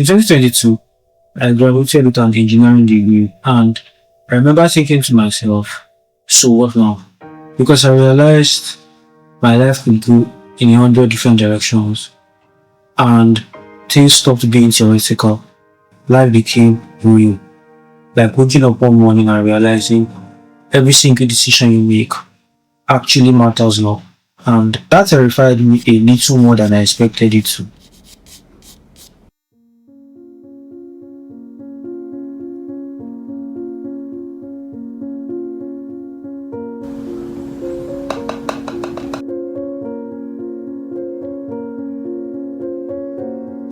In 2022, I graduated with an engineering degree, and I remember thinking to myself, so what now? Because I realized my life could go in 100 different directions, and things stopped being theoretical. Life became real. Like waking up one morning and realizing every single decision you make actually matters now. And that terrified me a little more than I expected it to.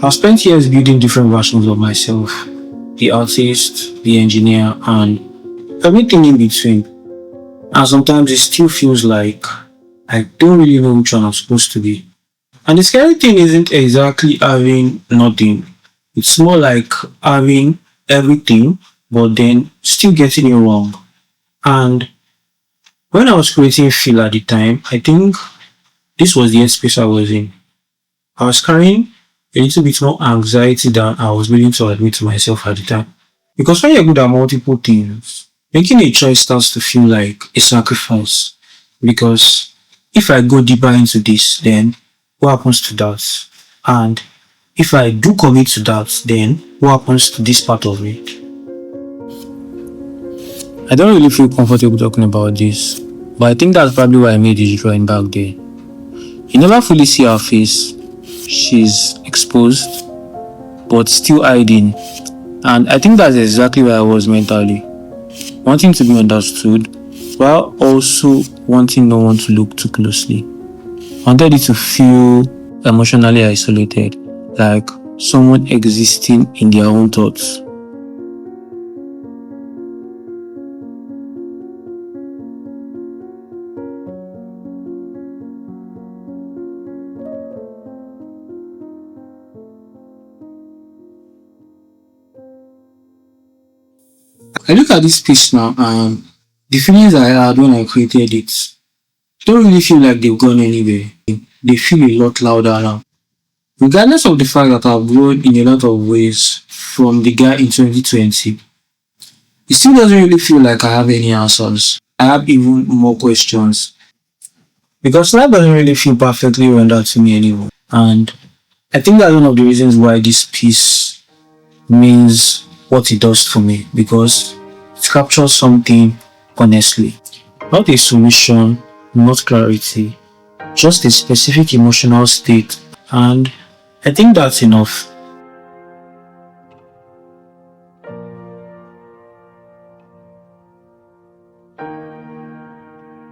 I've spent years building different versions of myself, the artist, the engineer, and everything in between. And sometimes it still feels like I don't really know which one I'm supposed to be. And the scary thing isn't exactly having nothing. It's more like having everything, but then still getting it wrong. And when I was creating Feel at the time, I think this was the headspace I was in. I was carrying a little bit more anxiety than I was willing to admit to myself at the time. Because when you're good at multiple things, making a choice starts to feel like a sacrifice. Because if I go deeper into this, then what happens to that? And if I do commit to that, then what happens to this part of me? I don't really feel comfortable talking about this, but I think that's probably why I made this drawing back there. You never fully see her face. She's exposed, but still hiding. And I think that's exactly where I was mentally. Wanting to be understood, while also wanting no one to look too closely. I wanted it to feel emotionally isolated, like someone existing in their own thoughts. I look at this piece now and the feelings I had when I created it don't really feel like they've gone anywhere. They feel a lot louder now. Regardless of the fact that I've grown in a lot of ways from the guy in 2020, it still doesn't really feel like I have any answers. I have even more questions. Because life doesn't really feel perfectly rendered to me anymore. And I think that's one of the reasons why this piece means what it does for me, because it captures something honestly. Not a solution, not clarity, just a specific emotional state. And I think that's enough.